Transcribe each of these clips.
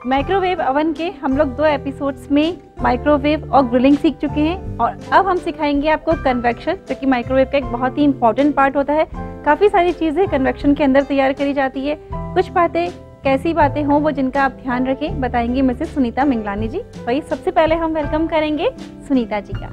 Microwave oven के हम लोग 2 एपिसोड्स में माइक्रोवेव और ग्रिलिंग सीख चुके हैं और अब हम सिखाएंगे आपको कन्वेक्शन, जो कि माइक्रोवेव का एक बहुत ही इंपॉर्टेंट पार्ट होता है। काफ़ी सारी चीज़ें कन्वेक्शन के अंदर तैयार करी जाती है। कुछ बातें, कैसी बातें हों वो जिनका आप ध्यान रखें, बताएंगी मिसेस सुनीता मिंगलानी जी। वही सबसे पहले हम वेलकम करेंगे सुनीता जी का।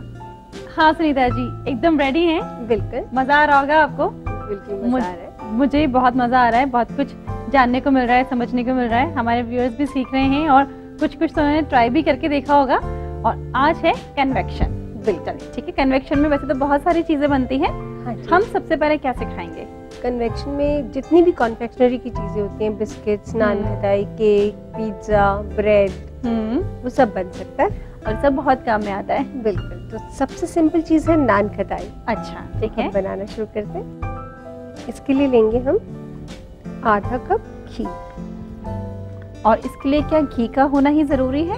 हाँ सुनीता जी, एकदम रेडी हैं? बिल्कुल। मज़ा आ रहा होगा आपको? बिल्कुल मज़ा आ रहा है। मुझे बहुत मज़ा आ रहा है, बहुत कुछ जानने को मिल रहा है, समझने को मिल रहा है। हमारे व्यूअर्स भी सीख रहे हैं और कुछ तो उन्होंने ट्राई भी करके देखा होगा। और आज है कन्वेक्शन। बिल्कुल ठीक है। कन्वेक्शन में वैसे तो बहुत सारी चीज़ें बनती हैं। हाँ, हम सबसे पहले क्या सिखाएंगे? कन्वेक्शन में जितनी भी कॉन्फेक्शनरी की चीज़ें होती हैं, बिस्किट्स, नान खटाई, केक, पिज्ज़ा, ब्रेड, वो सब बन सकता है और सब बहुत काम में आता है। बिल्कुल। तो सबसे सिंपल चीज़ है नान खटाई। अच्छा ठीक है, बनाना शुरू करते हैं। इसके लिए लेंगे हम आधा कप घी। और इसके लिए क्या घी का होना ही ज़रूरी है?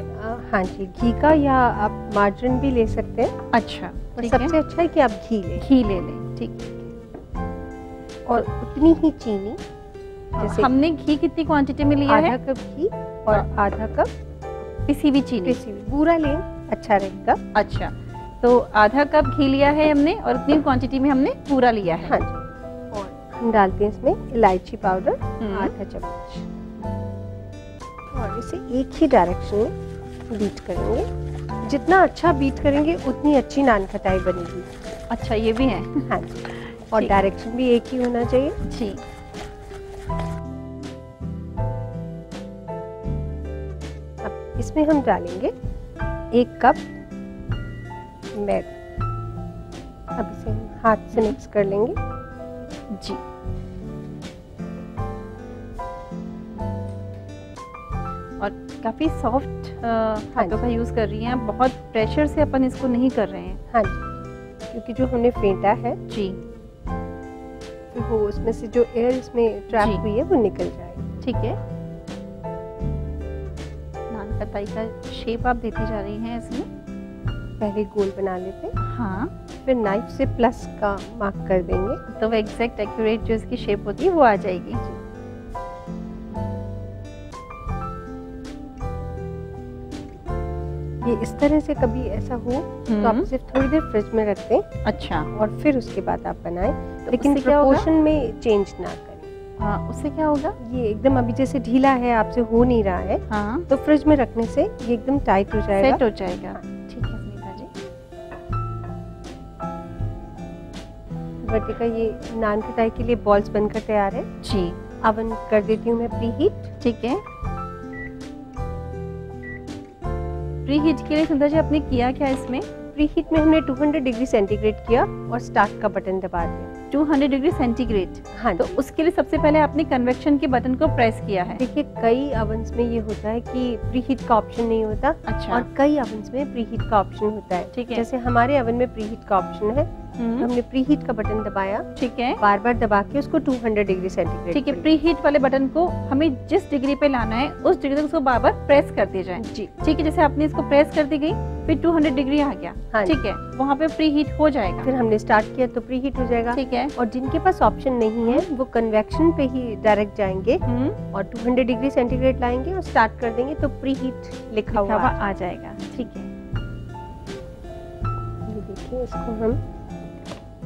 हाँ जी, घी का, या आप मार्जरीन भी ले सकते हैं। अच्छा, सबसे अच्छा है कि आप घी लें। ठीक है। और उतनी ही चीनी, जैसे हमने घी कितनी क्वांटिटी में लिया है? आधा कप घी और आधा कप पिसी हुई चीनी। पूरा लें, अच्छा रहेगा। अच्छा, तो आधा कप घी लिया है हमने और इतनी क्वांटिटी में हमने पूरा लिया है। हाँ जी। और हम डालते हैं इसमें इलायची पाउडर आधा चम्मच, और इसे एक ही डायरेक्शन में बीट करेंगे। जितना अच्छा बीट करेंगे उतनी अच्छी नान खटाई बनेगी। अच्छा, ये भी है? हाँ जी। और डायरेक्शन भी एक ही होना चाहिए जी। अब इसमें हम डालेंगे 1 कप मैदा। अब इसे हम हाथ से मिक्स कर लेंगे जी। और काफ़ी सॉफ्ट हाथों का यूज़ कर रही हैं, बहुत प्रेशर से अपन इसको नहीं कर रहे हैं। हाँ जी, क्योंकि जो हमने फेंटा है जी, फिर वो उसमें से जो एयर इसमें ट्रैप हुई है वो निकल जाएगी। ठीक है। नान खटाई का शेप आप देती जा रही हैं इसमें। पहले गोल बना लेते हैं। हाँ, फिर नाइफ से प्लस का मार्क कर देंगे, तो वो एग्जैक्ट एक्यूरेट जो इसकी शेप होती है वो आ जाएगी। ये इस तरह से कभी ऐसा हो तो आप सिर्फ थोड़ी देर फ्रिज में रख दें। अच्छा। और फिर उसके बाद आप बनाएं, तो लेकिन प्रोपोर्शन में चेंज ना करें। हाँ, उससे क्या होगा? ये एकदम अभी जैसे ढीला है, आपसे हो नहीं रहा है। हाँ, तो फ्रिज में रखने से ये एकदम टाइट हो जाएगा, सेट हो जाएगा। ठीक है सुनीता जी। वर्टिका, ये नान खटाई के लिए बॉल्स बनकर तैयार है जी। अवन कर देती हूँ मैं प्री हीट। ठीक है। प्री हीट के लिए सुनीता जी आपने किया क्या इसमें? प्री हीट में हमने 200 डिग्री सेंटीग्रेड किया और स्टार्ट का बटन दबा दिया। 200 डिग्री सेंटीग्रेड? हाँ। तो उसके लिए सबसे पहले आपने कन्वेक्शन के बटन को प्रेस किया है। देखिए, कई अवन्स में ये होता है कि प्री हीट का ऑप्शन नहीं होता। अच्छा। और कई अवन्स में प्री हीट का ऑप्शन होता है। ठीक है। जैसे हमारे अवन में प्री हीट का ऑप्शन है, हमने प्री हीट का बटन दबाया। ठीक है। बार बार दबा के उसको 200 डिग्री सेंटीग्रेड। ठीक है। प्री हीट वाले बटन को हमें जिस डिग्री पे लाना है उस डिग्री तक उसको बार बार प्रेस करते जाएं। जी। ठीक है। जैसे आपने इसको प्रेस कर दी गई, फिर 200 डिग्री आ गया। हाँ। ठीक है, वहाँ पे प्री हीट हो जाएगा। फिर हमने स्टार्ट किया तो प्री हीट हो जाएगा। ठीक है। और जिनके पास ऑप्शन नहीं है वो कन्वेक्शन पे ही डायरेक्ट जाएंगे और 200 डिग्री सेंटीग्रेड लाएंगे और स्टार्ट कर देंगे तो प्री हीट लिखा हुआ आ जाएगा। ठीक है। ये देखिए, इसको हम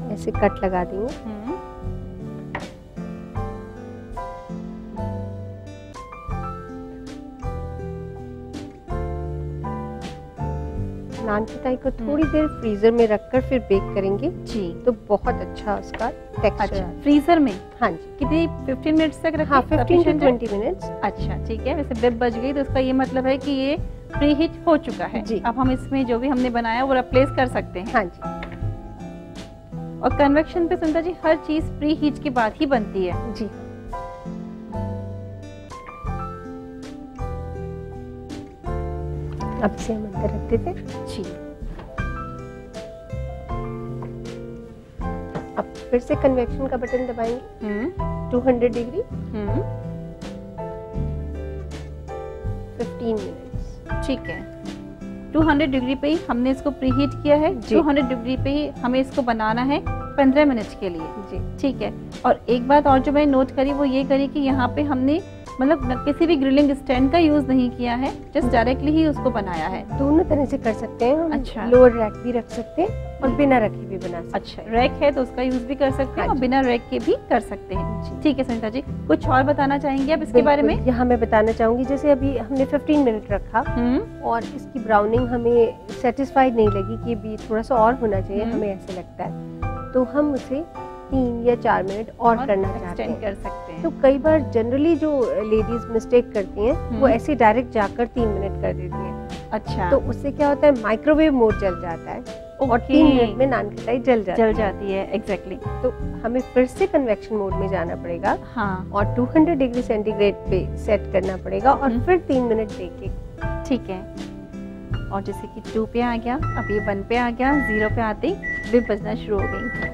ऐसे कट लगा देंगे। नान खटाई को थोड़ी देर फ्रीजर में रखकर फिर बेक करेंगे जी, तो बहुत अच्छा उसका टेक्सचर। अच्छा, फ्रीजर में? हाँ जी। कितनी 15 मिनट्स तक रखें? हाँ, 15 to 20 मिनट्स। अच्छा ठीक है। वैसे वेब बज गई तो उसका ये मतलब है कि ये प्री हीट हो चुका है जी। अब हम इसमें जो भी हमने बनाया वो रिप्लेस कर सकते हैं। हाँ जी। और कन्वेक्शन पे सुनीता जी हर चीज प्री हीट के बाद ही बनती है जी। अब इसे हम अंदर रख देते जी। अब फिर से कन्वेक्शन का बटन दबाएंगे। 200 डिग्री 15 मिनट्स। ठीक है। 200 डिग्री पे ही हमने इसको प्री हीट किया है। 200 डिग्री पे ही हमें इसको बनाना है 15 मिनट के लिए जी। ठीक है। और एक बात और जो मैं नोट करी वो ये करी कि यहाँ पे हमने मतलब किसी भी ग्रिलिंग स्टैंड का यूज नहीं किया है, जस्ट डायरेक्टली ही उसको बनाया है। दोनों तरह से कर सकते हैं हम। अच्छा। लोअर रैक भी रख सकते हैं और बिना रखे भी बना सकते हैं। अच्छा, रैक है तो उसका यूज भी कर सकते हैं और बिना रैक के भी कर सकते हैं। ठीक है सुनीता जी, कुछ और बताना चाहेंगे आप इसके बारे में? यहाँ मैं बताना चाहूंगी, जैसे अभी हमने 15 मिनट रखा और इसकी ब्राउनिंग हमें सेटिस्फाइड नहीं लगी कि भी थोड़ा सा और होना चाहिए, हमें ऐसे लगता है, तो हम उसे 3 या 4 मिनट और करना चाहते हैं, कर सकते हैं। तो कई बार जनरली जो लेडीज मिस्टेक करती हैं वो ऐसे डायरेक्ट जाकर 3 मिनट कर देती हैं। अच्छा। तो उससे क्या होता है, माइक्रोवेव मोड चल जाता है और 3 मिनट में नान खटाई जल जाती है। एग्जैक्टली। तो हमें फिर से कन्वेक्शन मोड में जाना पड़ेगा। हाँ। और 200 डिग्री सेंटीग्रेड पे सेट करना पड़ेगा और फिर 3 मिनट देके। ठीक है। और जैसे कि 2 पे आ गया, अब ये 1 पे आ गया, 0 पे आते ही बिप बजना शुरू हो गई।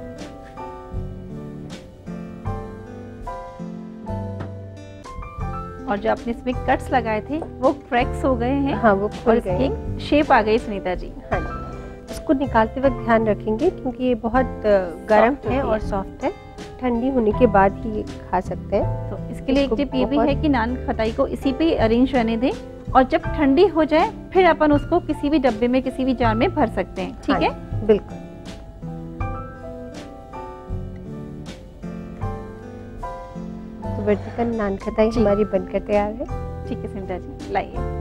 और जो आपने इसमें कट्स लगाए थे वो क्रैक्स हो गए हैं। हाँ, वो खुल गए हैं। शेप आ गई सुनीता जी। हाँ जी। इसको निकालते वक्त ध्यान रखेंगे क्योंकि ये बहुत गर्म है और सॉफ्ट है, ठंडी होने के बाद ही ये खा सकते हैं। तो इसके लिए एक टिप ये भी है कि नान खटाई को इसी पे अरेंज रहने दें और जब ठंडी हो जाए फिर अपन उसको किसी भी डब्बे में, किसी भी जार में भर सकते हैं। ठीक है, बिल्कुल। तो वर्टिकल नान खटाई हमारी बनकर तैयार है। ठीक है सुनीता जी, लाइए।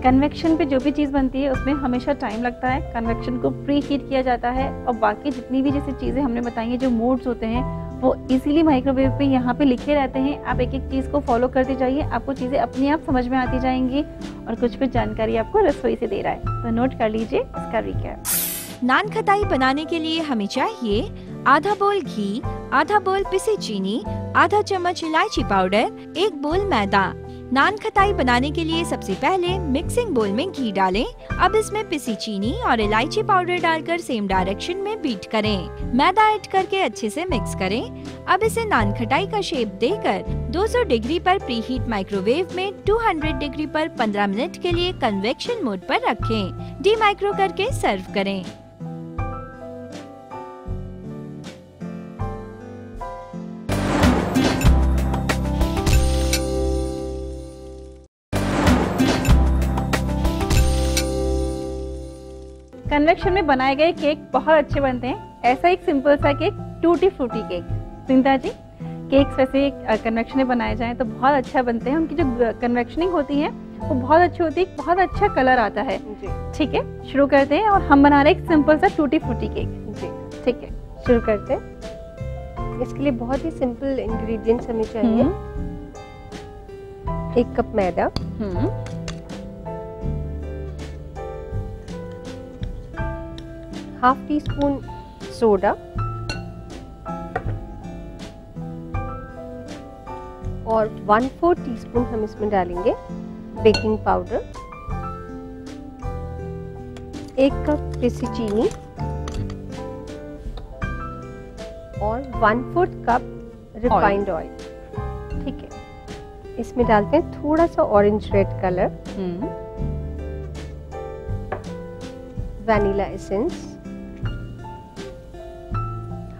कन्वेक्शन पे जो भी चीज़ बनती है उसमें हमेशा टाइम लगता है। कन्वेक्शन को प्री हीट किया जाता है और बाकी जितनी भी जैसे चीज़ें हमने बताई हैं, जो मोड्स होते हैं वो इजीली माइक्रोवेव पे यहाँ पे लिखे रहते हैं। आप एक एक चीज़ को फॉलो करते जाइए, आपको चीज़ें अपने आप समझ में आती जाएंगी और कुछ कुछ जानकारी आपको रसोई से दे रहा है, तो नोट कर लीजिए इसका रिकैप। नान खटाई बनाने के लिए हमें चाहिए आधा बोल घी, आधा बोल पिसी चीनी, आधा चम्मच इलायची पाउडर, 1 बोल मैदा। नान खटाई बनाने के लिए सबसे पहले मिक्सिंग बोल में घी डालें। अब इसमें पिसी चीनी और इलायची पाउडर डालकर सेम डायरेक्शन में बीट करें। मैदा ऐड करके अच्छे से मिक्स करें। अब इसे नान खटाई का शेप देकर 200 डिग्री पर प्रीहीट माइक्रोवेव में 200 डिग्री पर 15 मिनट के लिए कन्वेक्शन मोड पर रखें। डी माइक्रो करके सर्व करें। कन्वेक्शन में बनाए गए केक बहुत अच्छे बनते हैं। ऐसा एक सिंपल सा cake, tutti frutti cake. Sunita ji, cakes वैसे कन्वेक्शन में बनाए जाएं तो बहुत अच्छा बनते हैं। उनकी जो कन्वेक्शनिंग होती है वो बहुत अच्छी होती है, बहुत अच्छा कलर आता है। ठीक है, शुरू करते हैं और हम बना रहे हैं एक सिंपल सा टूटी फ्रूटी केक। जी ठीक है, शुरू करते हैं। इसके लिए बहुत ही सिंपल इंग्रेडिएंट्स हमें चाहिए। 1 कप मैदा, 1/2 टीस्पून सोडा और 1/4 टीस्पून हम इसमें डालेंगे बेकिंग पाउडर, 1 कप पिसी चीनी और 1/4 कप रिफाइंड ऑयल। ठीक है, इसमें डालते हैं थोड़ा सा orange red colour, vanilla essence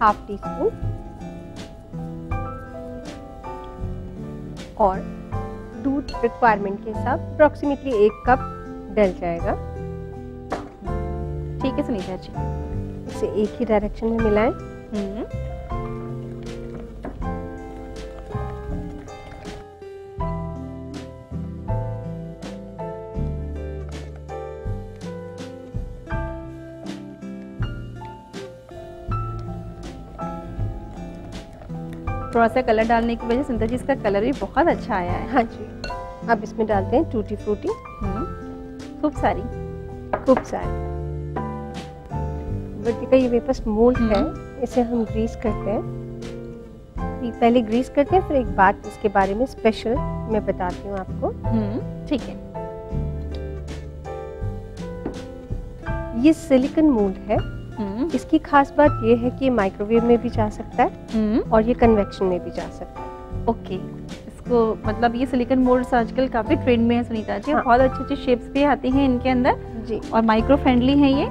1/2 teaspoon और दूध रिक्वायरमेंट के हिसाब अप्रोक्सीमेटली 1 कप डल जाएगा। ठीक है सुनीता जी, इसे एक ही डायरेक्शन में मिलाएं। थोड़ा सा कलर डालने की वजह से सुनीता जी इसका कलर भी बहुत अच्छा आया है। हाँ जी, अब इसमें डालते हैं टूटी फ्रूटी, खूब सारी। वर्टिकल ये मेरे पास मोल्ड है, इसे हम ग्रीस करते हैं। पहले ग्रीस करते हैं, फिर एक बात इसके बारे में स्पेशल मैं बताती हूँ आपको। ठीक है, ये सिलिकॉन मोल्ड है। इसकी खास बात ये है कि माइक्रोवेव में भी जा सकता है और ये कन्वेक्शन में भी जा सकता है। ओके, इसको मतलब ये सिलिकॉन मोल्ड्स आजकल काफी ट्रेंड में है सुनीता जी। बहुत अच्छी शेप्स भी आती हैं इनके अंदर जी, और माइक्रो फ्रेंडली है ये,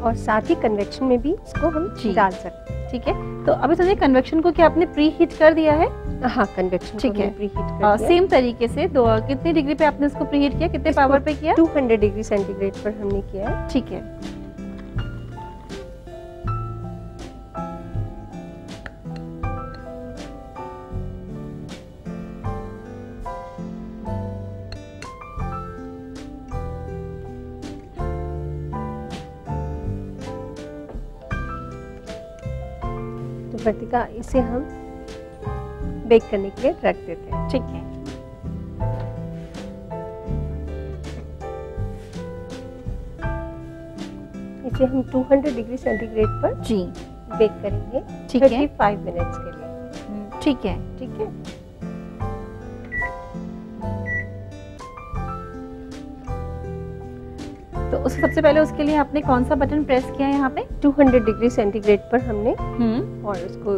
और साथ ही कन्वेक्शन में भी इसको हम डाल सकते हैं। ठीक है। तो अभी समझिए कन्वेक्शन को क्या आपने प्री हीट कर दिया है? हाँ, कन्वेक्शन ठीक है। प्री हीट कर दिया। सेम तरीके से कितने डिग्री पे आपने इसको प्री हीट किया, कितने पावर पे किया? 200 डिग्री सेंटीग्रेड पर हमने किया है। ठीक है। वर्तिका, इसे हम बेक करने के लिए रख देते हैं। ठीक है। इसे हम 200 डिग्री सेंटीग्रेड पर जी बेक करेंगे। ठीक है। 35 मिनट्स के लिए। ठीक है। ठीक है। तो उससे सबसे पहले उसके लिए आपने कौन सा बटन प्रेस किया है यहाँ पे? 200 डिग्री सेंटीग्रेड पर हमने और उसको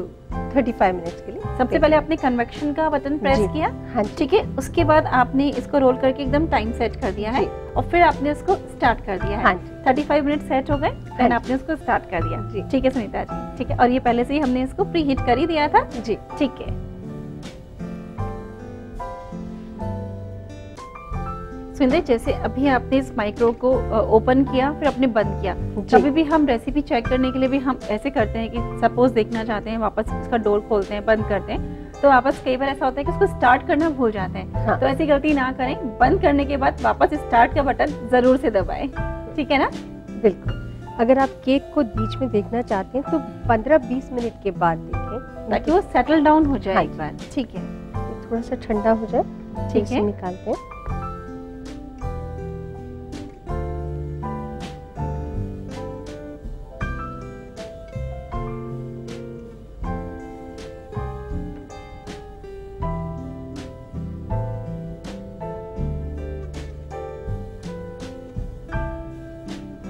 35 मिनट्स के लिए। सबसे पहले आपने कन्वेक्शन का बटन प्रेस किया। हाँ, ठीक है। उसके बाद आपने इसको रोल करके एकदम टाइम सेट कर दिया है और फिर आपने इसको स्टार्ट कर दिया है। हाँ, 35 मिनट सेट हो गए, देन आपने उसको स्टार्ट कर दिया। ठीक है सुनीता जी। ठीक है। और ये पहले से ही हमने इसको प्री हीट कर ही दिया था जी। ठीक है। सुनिता, जैसे अभी आपने इस माइक्रो को ओपन किया फिर आपने बंद किया, कभी भी हम रेसिपी चेक करने के लिए भी हम ऐसे करते हैं कि सपोज देखना चाहते हैं, वापस उसका डोर खोलते हैं, बंद करते हैं, तो वापस कई बार ऐसा होता है कि उसको स्टार्ट करना भूल जाते हैं। हाँ। तो ऐसी गलती ना करें, बंद करने के बाद वापस स्टार्ट का बटन जरूर से दबाएं। ठीक है ना? बिल्कुल। अगर आप केक को बीच में देखना चाहते हैं तो 15-20 मिनट के बाद देखें, ताकि वो सेटल डाउन हो जाए हाँ, एक बार। ठीक है। थोड़ा सा ठंडा हो जाए। ठीक इसे है। निकालते हैं।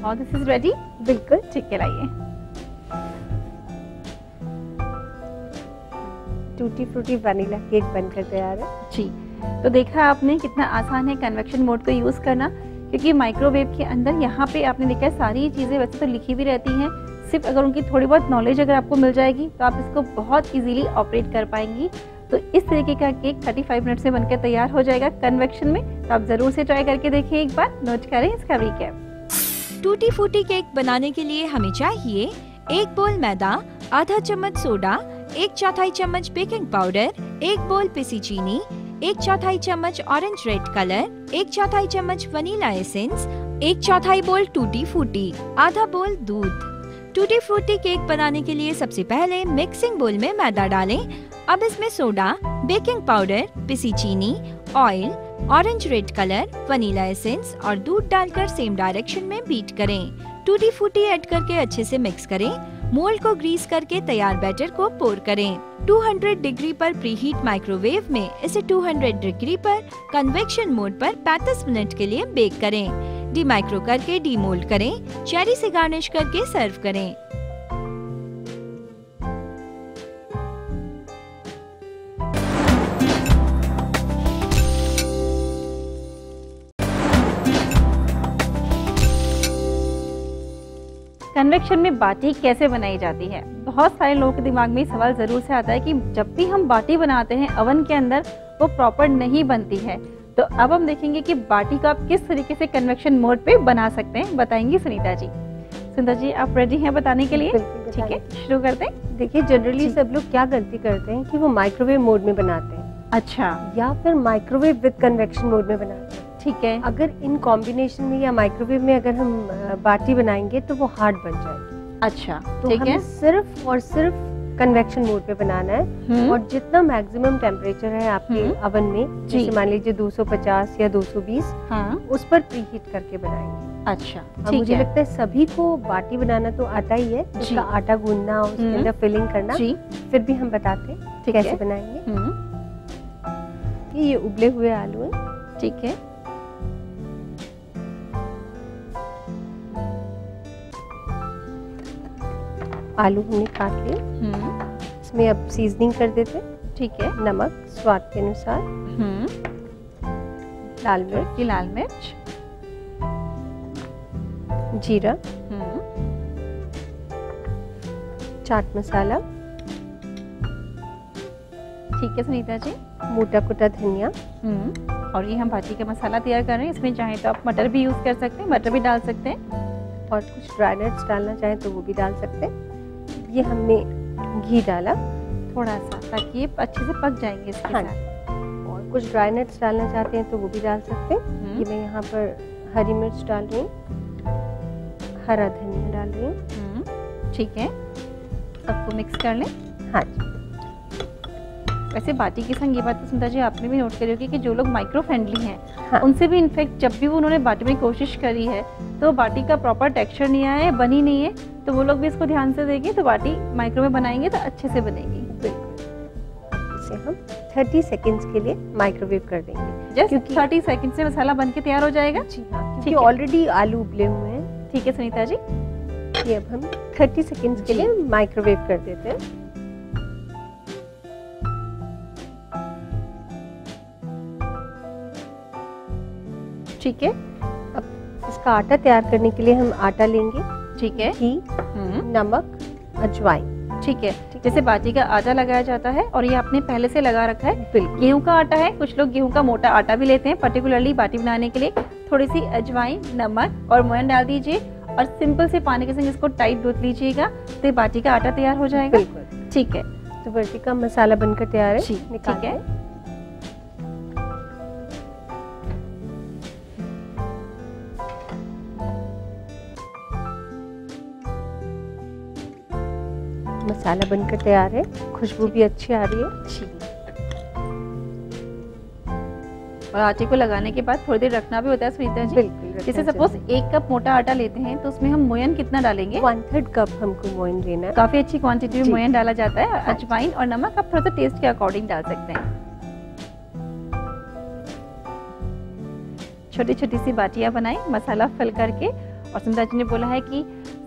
और दिस इज रेडी। बिल्कुल। ठीक है, लाइए। टूटी फ्रूटी वनीला केक बनकर तैयार है। जी, तो देखा आपने कितना आसान है कन्वेक्शन मोड को यूज़ करना, क्योंकि माइक्रोवेव के अंदर यहाँ पे आपने देखा है सारी चीज़ें वैसे तो लिखी भी रहती हैं, सिर्फ अगर उनकी थोड़ी बहुत नॉलेज अगर आपको मिल जाएगी तो आप इसको बहुत इजीली ऑपरेट कर पाएंगी। तो इस तरीके का केक 35 मिनट से बनकर तैयार हो जाएगा कन्वेक्शन में। तो आप ज़रूर से ट्राई करके देखें, एक बार नोट करें इसका रिकैप। टूटी फूटी केक बनाने के लिए हमें चाहिए 1 बोल मैदा, आधा चम्मच सोडा, 1/4 चम्मच बेकिंग पाउडर, 1 बोल पिसी चीनी, 1/4 चम्मच ऑरेंज रेड कलर, 1/4 चम्मच वनीला एसेंस, 1/4 बोल टूटी फ्रूटी, आधा बोल दूध। टूटी फ्रूटी केक बनाने के लिए सबसे पहले मिक्सिंग बोल में मैदा डालें। अब इसमें सोडा, बेकिंग पाउडर, पिसी चीनी, oil, orange red colour, vanilla essence और दूध डालकर सेम डायरेक्शन में बीट करें। टूटी फ्रूटी ऐड करके अच्छे से मिक्स करें। मोल्ड को ग्रीस करके तैयार बैटर को पोर करें। 200 डिग्री पर प्रीहीट माइक्रोवेव में इसे 200 डिग्री पर कन्वेक्शन मोड पर 35 मिनट के लिए बेक करें। डी माइक्रो करके डीमोल्ड करें। चेरी से गार्निश करके सर्व करें। कन्वेक्शन में बाटी कैसे बनाई जाती है? बहुत सारे लोगों के दिमाग में सवाल जरूर से आता है कि जब भी हम बाटी बनाते हैं ओवन के अंदर वो प्रॉपर नहीं बनती है। तो अब हम देखेंगे कि बाटी को आप किस तरीके से कन्वेक्शन मोड पे बना सकते हैं, बताएंगी सुनीता जी। सुनीता जी, आप रेडी हैं बताने के लिए? ठीक है, शुरू करते हैं। देखिए, जनरली सब लोग क्या गलती करते हैं कि वो माइक्रोवेव मोड में बनाते हैं। अच्छा। या फिर माइक्रोवेव विद कन्वेक्शन मोड में बनाते हैं। ठीक है। अगर इन कॉम्बिनेशन में या माइक्रोवेव में अगर हम बाटी बनाएंगे तो वो हार्ड बन जाएगी। अच्छा, तो ठीक है। हमें सिर्फ और सिर्फ कन्वेक्शन मोड पे बनाना है। और जितना मैक्सिमम टेम्परेचर है आपके ओवन में, जैसे मान लीजिए 250 या 220, हाँ, उस पर प्रीहीट करके बनाएंगे। अच्छा, ठीक मुझे लगता है सभी को बाटी बनाना तो आता ही है, उसका आटा गूंदना, उसके अंदर फिलिंग करना। जी। फिर भी हम बताते हैं कैसे बनाएंगे। ये उबले हुए आलू है। ठीक है। आलू हमने काट लिए। इसमें अब सीजनिंग कर देते हैं। ठीक है। नमक स्वाद के अनुसार, लाल मिर्च, लाल मिर्च, जीरा, चाट मसाला, ठीक है सुनीता जी। मोटा कुटा धनिया। और ये हम बाटी का मसाला तैयार कर रहे हैं। इसमें चाहे तो आप मटर भी यूज़ कर सकते हैं, मटर भी डाल सकते हैं, और कुछ ड्राई नट्स डालना चाहें तो वो भी डाल सकते हैं। ये हमने घी डाला थोड़ा सा, ताकि ये अच्छे से पक जाएंगे इसके हाँ। साथ। और कुछ ड्राई नट्स डालना चाहते हैं तो वो भी डाल सकते हैं। ये मैं यहाँ पर हरी मिर्च डाल रही हूँ, हरा धनिया डाल रही हूँ। ठीक है, सबको मिक्स कर लें। हाँ जी। वैसे बाटी के संग ये बात तो सुनीता जी आपने भी नोट करी होगी कि जो लोग माइक्रो फ्रेंडली हैं, हाँ। उनसे भी इनफेक्ट जब भी उन्होंने बाटी में कोशिश करी है तो बाटी का प्रॉपर टेक्सचर नहीं आया है, बनी नहीं है, तो वो लोग भी इसको ध्यान से देंगे तो बाटी माइक्रो में बनाएंगे तो अच्छे से बनेगी। बिल्कुल। इसे हम 30 सेकेंड्स के लिए माइक्रोवेव कर देंगे। जस्ट 30 सेकंड से मसाला बन के तैयार हो जाएगा। जी हाँ, ठीक क्योंकि है। ऑलरेडी आलू उबले हुए हैं। ठीक है सुनीता जी। ये अब हम 30 सेकेंड्स के जी। लिए माइक्रोवेव कर देते हैं। ठीक है, अब इसका आटा तैयार करने के लिए हम आटा लेंगे, ठीक है। घी, नमक, अजवाइन। ठीक है, जैसे बाटी का आटा लगाया जाता है और ये आपने पहले से लगा रखा है। बिल्कुल। गेहूं का आटा है, कुछ लोग गेहूं का मोटा आटा भी लेते हैं पर्टिकुलरली बाटी बनाने के लिए। थोड़ी सी अजवाइन, नमक और मोयन डाल दीजिए और सिंपल से पानी के संग इसको टाइट गूंथ लीजिएगा तो ये बाटी का आटा तैयार हो जाएगा। बिल्कुल। ठीक है, तो बाटी का मसाला बनकर तैयार है। जी, निकालते ठीक है। हैं। मसाला बनकर तैयार है, खुशबू भी अच्छी आ रही है। और आटे को लगाने के बाद थोड़ी देर रखना भी होता है सुनीता जी। बिल्कुल। जैसे सपोज 1 कप मोटा आटा लेते हैं तो उसमें हम मोयन कितना डालेंगे? 1/3 कप हमको मोयन लेना है। काफी अच्छी क्वांटिटी में जी। मोयन डाला जाता है। और हाँ। अजवाइन और नमक आप थोड़ा सा टेस्ट के अकॉर्डिंग डाल सकते हैं। छोटी छोटी सी बाटियां बनाई मसाला फिल करके। और सुनीता जी ने बोला है कि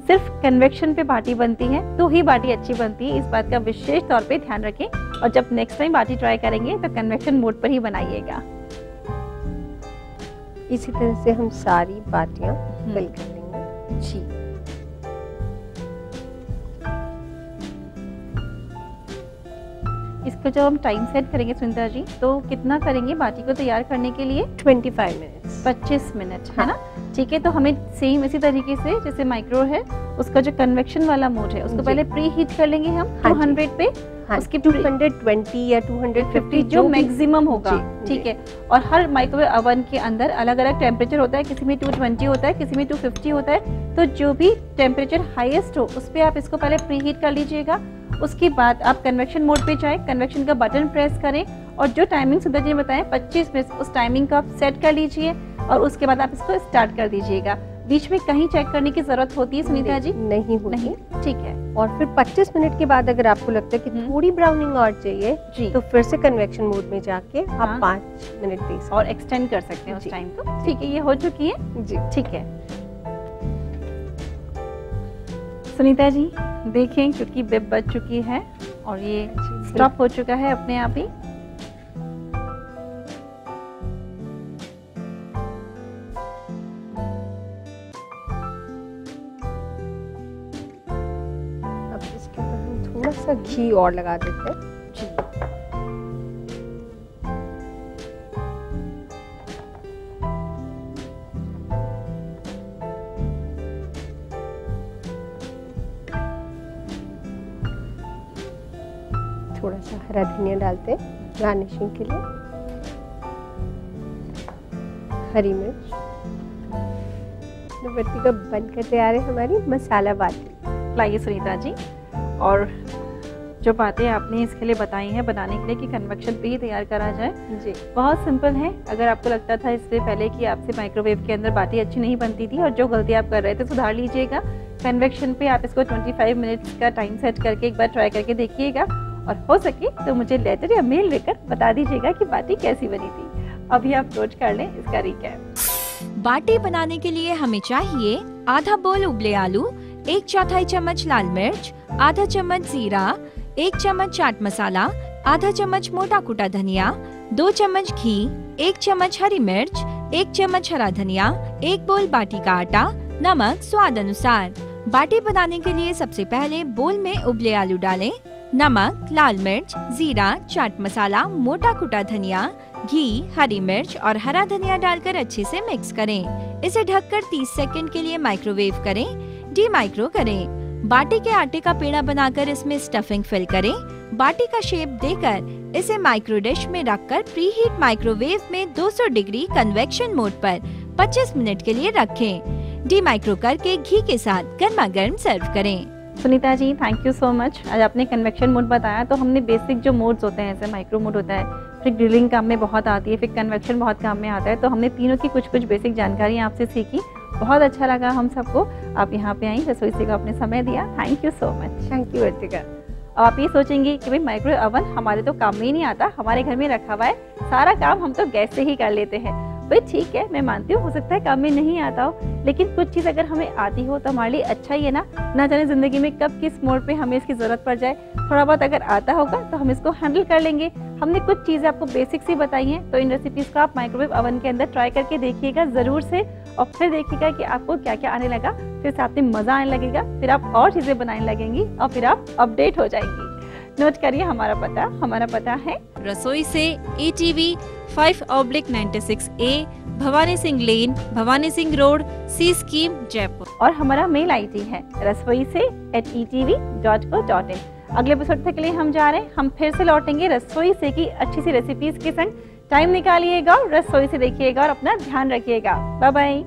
सिर्फ कन्वेक्शन पे बाटी बनती है तो ही बाटी अच्छी बनती है, इस बात का विशेष तौर पे ध्यान रखें। और जब नेक्स्ट टाइम बाटी ट्राई करेंगे तो कन्वेक्शन मोड पर ही बनाइएगा। इसी तरह से हम सारी बाटियां फिल कर लेंगे। जी, इसको जब हम टाइम सेट करेंगे सुनीता जी तो कितना करेंगे बाटी को तैयार करने के लिए? 25 मिनट्स। 25 मिनट, है ना? ठीक है, तो हमें सेम इसी तरीके से जैसे माइक्रो है उसका जो कन्वेक्शन वाला मोड है उसको जी। पहले प्री हीट कर लेंगे हम हाँ जी। 200 पे। हाँ, उसकी 220 या 250 जो मैक्सिमम होगा। जी, ठीक जी। है, और हर माइक्रोवेव ओवन के अंदर अलग अलग टेम्परेचर होता है, किसी में 220 होता है, किसी में 250 होता है। तो जो भी टेम्परेचर हाईएस्ट हो उस पर आप इसको पहले प्री हीट कर लीजिएगा। उसके बाद आप कन्वेक्शन मोड पे जाएं, कन्वेक्शन का बटन प्रेस करें और जो टाइमिंग सुधा जी ने बताया 25 मिनट, उस टाइमिंग को आप सेट कर लीजिए और उसके बाद आप इसको स्टार्ट कर दीजिएगा। बीच में कहीं चेक करने की जरूरत होती है सुनीता जी? नहीं होती। नहीं, ठीक है। और फिर 25 मिनट के बाद अगर आपको लगता है कि थोड़ी ब्राउनिंग और चाहिए जी, तो फिर से कन्वेक्शन मोड में जाके हाँ। आप 5 मिनट दे सकते और एक्सटेंड कर सकते हैं उस जी। टाइम को। ठीक है, ये हो चुकी है। हैं। जी। ठीक है सुनीता जी, देखें क्योंकि बिब बज चुकी है और ये स्टॉप हो चुका है अपने आप ही। अब इसके ऊपर हम थोड़ा सा घी और लगा देते हैं। जी, थोड़ा सा हरा धनिया डालते हैं गार्निशिंग के लिए, हरी मिर्च। बत्ती का बनकर तैयार है हमारी मसाला बाटी। लाइए सुनीता जी, और जो बातें आपने इसके लिए बताई हैं बनाने के लिए कि कन्वेक्शन पे ही तैयार करा जाए, जी। बहुत सिंपल है। अगर आपको लगता था इससे पहले कि आपसे माइक्रोवेव के अंदर बाटी अच्छी नहीं बनती थी और जो गलती आप कर रहे थे सुधार लीजिएगा। कन्वेक्शन पे आप इसको 25 मिनट्स का टाइम सेट करके एक बार ट्राई करके देखिएगा और हो सके तो मुझे लेटर या मेल लेकर बता दीजिएगा कि बाटी कैसी बनी थी। अभी आप नोट कर लें इसका रिकैप। बाटी बनाने के लिए हमें चाहिए आधा बोल उबले आलू, 1/4 चम्मच लाल मिर्च, आधा चम्मच जीरा, 1 चम्मच चाट मसाला, आधा चम्मच मोटा कुटा धनिया, 2 चम्मच घी, 1 चम्मच हरी मिर्च, 1 चम्मच हरा धनिया, 1 बोल बाटी का आटा, नमक स्वाद अनुसार। बाटी बनाने के लिए सबसे पहले बोल में उबले आलू डालें, नमक, लाल मिर्च, जीरा, चाट मसाला, मोटा कुटा धनिया, घी, हरी मिर्च और हरा धनिया डालकर अच्छे से मिक्स करें। इसे ढककर 30 सेकंड के लिए माइक्रोवेव करें। डी माइक्रो करें। बाटी के आटे का पेड़ा बनाकर इसमें स्टफिंग फिल करें। बाटी का शेप देकर इसे माइक्रो डिश में रखकर प्रीहीट माइक्रोवेव में 200 डिग्री कन्वेक्शन मोड पर 25 मिनट के लिए रखें। डी माइक्रो करके घी के साथ गर्मा गर्म सर्व करें। Sunita ji, thank you so much. आज आपने कन्वेक्शन मोड बताया, तो हमने बेसिक जो मोड्स होते हैं, जैसे माइक्रो मोड होता है, फिर ग्रिलिंग काम में बहुत आती है, फिर कन्वेक्शन बहुत काम में आता है, तो हमने तीनों की कुछ कुछ बेसिक जानकारी आपसे सीखी। बहुत अच्छा लगा हम सबको। आप यहाँ पे आई, रसोई से को अपने समय दिया, thank you so much. Thank you Artika. अब आप ये सोचेंगे कि भाई माइक्रोवेव ओवन हमारे तो काम में ही नहीं आता, हमारे घर में रखा हुआ है, सारा काम हम तो गैस से ही कर लेते हैं। भाई ठीक है, मैं मानती हूँ हो सकता है काम में नहीं आता हो, लेकिन कुछ चीज़ अगर हमें आती हो तो हमारे लिए अच्छा ही है ना जाने ज़िंदगी में कब किस मोड़ पे हमें इसकी ज़रूरत पड़ जाए। थोड़ा बहुत अगर आता होगा तो हम इसको हैंडल कर लेंगे। हमने कुछ चीज़ें आपको बेसिक्स ही बताई हैं, तो इन रेसिपीज़ को आप माइक्रोवेव ओवन के अंदर ट्राई करके देखिएगा ज़रूर से, और फिर देखिएगा कि आपको क्या क्या आने लगा, फिर साथ में मज़ा आने लगेगा, फिर आप और चीज़ें बनाने लगेंगी और फिर आप अपडेट हो जाएंगी। नोट करिए हमारा पता है रसोई से ATV 5/96A, भवानी सिंह लेन, भवानी सिंह रोड, सी स्कीम, जयपुर। और हमारा मेल ID है रसोई से @etv.co.in। अगले एपिसोड तक के लिए हम जा रहे हैं, हम फिर से लौटेंगे रसोई से की अच्छी सी रेसिपीज के संग। टाइम निकालिएगा और रसोई से देखिएगा और अपना ध्यान रखिएगा। Bye bye.